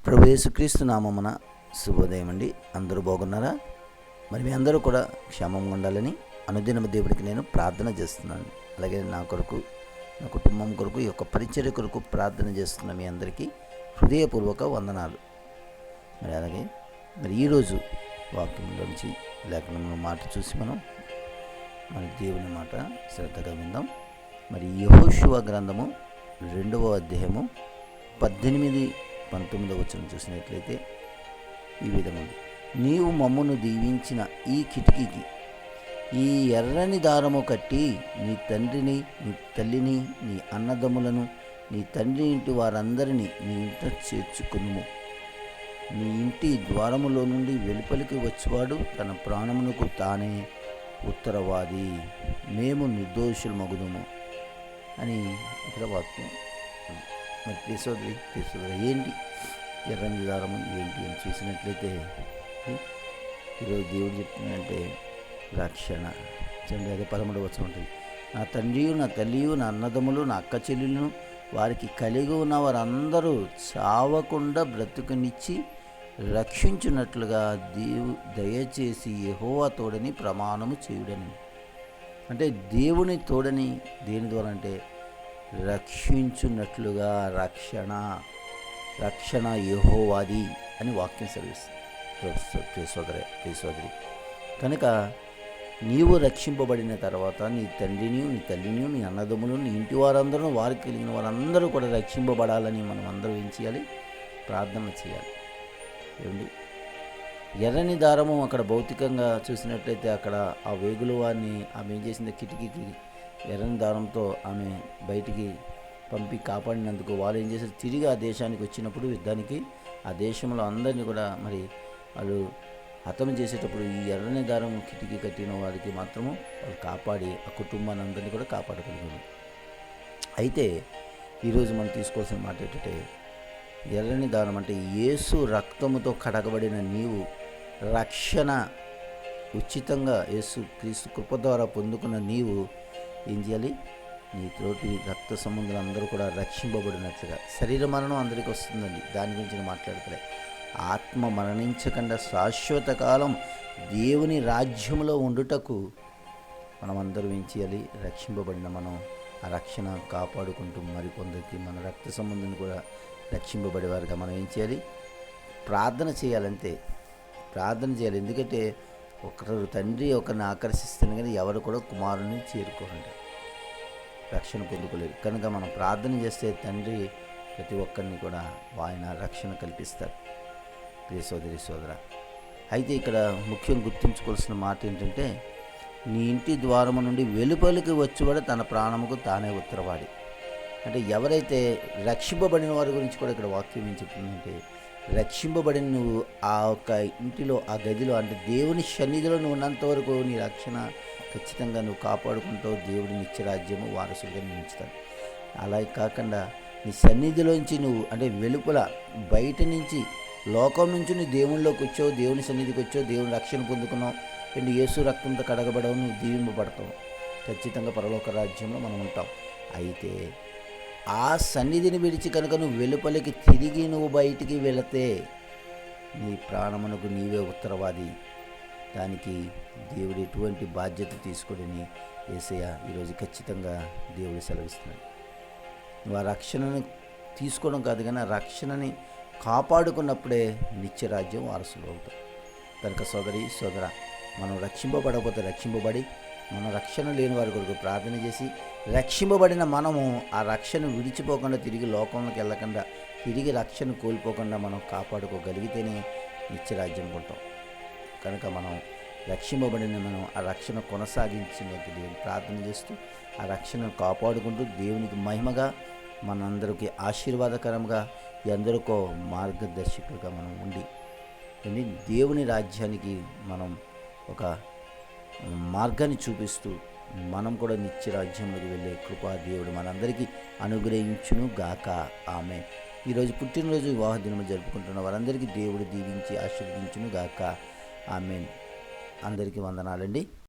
ప్రభు యేసుక్రీస్తు నామమున శుభోదయం అండి. అందరూ బాగున్నారా? మరి మీ అందరూ కూడా క్షేమంగా ఉండాలని అనుదినము దేవుడికి నేను ప్రార్థన చేస్తున్నాను. అలాగే నా కొరకు, నా కుటుంబం కొరకు, ఈ యొక్క పరిచర్య కొరకు ప్రార్థన చేస్తున్న మీ అందరికీ హృదయపూర్వక వందనాలు. అలాగే ఈరోజు వాక్యంలోంచి లేఖనంలో మాట చూసి మన దేవుని మాట శ్రద్ధగా విందాం. యెహోషువ గ్రంథము 2వ అధ్యాయము 18-19 వచనం చూసినట్లయితే ఈ విధంగా, నీవు మమ్మను దీవించిన ఈ కిటికీకి ఈ ఎర్రని దారము కట్టి నీ తండ్రిని, నీ తల్లిని, నీ అన్నదమ్ములను, నీ తండ్రి ఇంటి వారందరినీ నీ ఇంట చేర్చుకును. నీ ఇంటి ద్వారములో నుండి వెలుపలికి వచ్చేవాడు తన ప్రాణమునకు తానే ఉత్తరవాది, మేము నిర్దోషులమగుదుము అని ఇక్కడ వాక్యం. తీసుకోద్రి ఏంటి ఎర్రని దారము ఏంటి అని చూసినట్లయితే ఈరోజు దేవుడు చెప్తుందంటే రక్షణ. చూడండి, అదే 13వ వచనం ఉంటుంది. నా తండ్రియు, నా తల్లియు, నా అన్నదమ్ములు, నా అక్క చెల్లెలను, వారికి కలిగి ఉన్న వారందరూ చావకుండా బ్రతుకునిచ్చి రక్షించున్నట్లుగా దయచేసి యెహోవా తోడని ప్రమాణము చేయుడని. అంటే దేవుని తోడని దేని ద్వారా అంటే రక్షించున్నట్లుగా, రక్షణ యెహోవాది అని వాక్యం సెలవిస్తుంది. సోదరి కనుక నీవు రక్షింపబడిన తర్వాత నీ తండ్రిని, నీ తల్లిని, నీ అన్నదమ్ములు, నీ ఇంటి వారందరూ, వారికి కలిగిన వారందరూ కూడా రక్షింపబడాలని మనం అందరూ ఏం చేయాలి? ప్రార్థన చేయాలి. ఏమండి, ఎర్రని దారము అక్కడ భౌతికంగా చూసినట్లయితే అక్కడ ఆ వేగుల వారిని ఆమె ఏం చేసింది? కిటికీకి ఎర్రని దారంతో ఆమె బయటికి పంపి కాపాడినందుకు వాళ్ళు ఏం చేశారు? తిరిగి ఆ దేశానికి వచ్చినప్పుడు యుద్ధానికి ఆ దేశంలో అందరినీ కూడా వాళ్ళు హతం చేసేటప్పుడు ఈ ఎర్రని దారం కిటికీ కట్టిన వారికి మాత్రము వాళ్ళు కాపాడి ఆ కుటుంబాన్ని అందరినీ కూడా కాపాడగలిగారు. అయితే ఈరోజు మనం తీసుకోవాల్సిన మాట ఏంటంటే, ఎర్రని దారం అంటే యేసు రక్తముతో కడగబడిన నీవు రక్షణ ఉచితంగా యేసు క్రీస్తు కృప ద్వారా పొందుకున్న నీవు ఏం చేయాలి? నీ తోటి రక్త సంబంధులు అందరూ కూడా రక్షింపబడినట్లుగా. శరీర మరణం అందరికీ వస్తుందండి, దాని గురించి నేను మాట్లాడతలే. ఆత్మ మరణించకుండా శాశ్వత కాలం దేవుని రాజ్యంలో ఉండుటకు మనమందరం ఏం చేయాలి? రక్షింపబడిన మనం ఆ రక్షణ కాపాడుకుంటూ మరికొందరికి మన రక్త సంబంధిని కూడా రక్షింపబడేవారుగా మనం ఏం చేయాలి? ప్రార్థన చేయాలంతే. ప్రార్థన చేయాలి. ఎందుకంటే ఒకరు తండ్రి ఒకరిని ఆకర్షిస్తాను కానీ ఎవరు కూడా కుమారుని చేరుకోరండి, రక్షణ పొందుకోలేరు. కనుక మనం ప్రార్థన చేస్తే తండ్రి ప్రతి ఒక్కరిని కూడా ఆయన రక్షణ కల్పిస్తారు. ప్రియ సోదరి సోదర, అయితే ఇక్కడ ముఖ్యం గుర్తుంచుకోవాల్సిన మాట ఏంటంటే, నీ ఇంటి ద్వారము నుండి వెలుపలికి వచ్చేవాడు తన ప్రాణముకు తానే ఉత్తరవాడి. అంటే ఎవరైతే రక్షింపబడిన వారి గురించి కూడా ఇక్కడ వాక్యం ఏం చెప్తుందంటే, రక్షింపబడిన నువ్వు ఆ యొక్క ఇంటిలో, ఆ గదిలో, అంటే దేవుని సన్నిధిలో నువ్వు ఉన్నంత వరకు నీ రక్షణ ఖచ్చితంగా నువ్వు కాపాడుకుంటావు. దేవుడి నిత్యరాజ్యము వారసులుగా నిలుస్తాడు. అలాగే కాకుండా నీ సన్నిధిలోంచి నువ్వు అంటే వెలుపల బయట నుంచి లోకం నుంచి నువ్వు దేవునిలోకి వచ్చావు, దేవుని సన్నిధికి వచ్చావు, దేవుని రక్షణ పొందుకున్నావు, అండ్ యేసు రక్తంతో కడగబడవు, నువ్వు దీవింపబడతావు. ఖచ్చితంగా పరలోక రాజ్యంలో మనం ఉంటాం. అయితే ఆ సన్నిధిని విడిచి కనుక నువ్వు వెలుపలికి తిరిగి నువ్వు బయటికి వెళితే నీ ప్రాణమునకు నీవే ఉత్తరవాది. దానికి దేవుడు ఎటువంటి బాధ్యత తీసుకోడని యేసయ్య ఈరోజు ఖచ్చితంగా దేవుడు సెలవిస్తున్నాడు. నువ్వు ఆ రక్షణను తీసుకోవడం కాదు కానీ ఆ రక్షణని కాపాడుకున్నప్పుడే నిత్యరాజ్యం వారసులు అవుతాం. కనుక సోదరి సోదర, మనం రక్షింపబడకపోతే రక్షింపబడి మన రక్షణ లేని వారి కొరకు ప్రార్థన చేసి రక్షింపబడిన మనము ఆ రక్షణ విడిచిపోకుండా తిరిగి లోకంలోకి వెళ్ళకుండా తిరిగి రక్షణ కోల్పోకుండా మనం కాపాడుకోగలిగితేనే నిత్యరాజ్యం కొంటాం. కనుక మనం రక్షింపబడిన మనం ఆ రక్షణ కొనసాగించినట్టు దేవుని ప్రార్థన చేస్తూ ఆ రక్షణను కాపాడుకుంటూ దేవునికి మహిమగా, మనందరికీ ఆశీర్వాదకరంగా, ఎందరికో మార్గదర్శకులుగా మనం ఉండి దేవుని రాజ్యానికి మనం ఒక మార్గాన్ని చూపిస్తూ మనం కూడా నిత్యరాజ్యంలోకి వెళ్ళే కృపా దేవుడు మనందరికీ అనుగ్రహించును గాక. ఆమె ఈరోజు పుట్టినరోజు వివాహ దినము జరుపుకుంటున్న వారందరికీ దేవుడు దీవించి ఆశీర్వదించును గాక. ఆమెన్. అందరికీ వందనాలండి.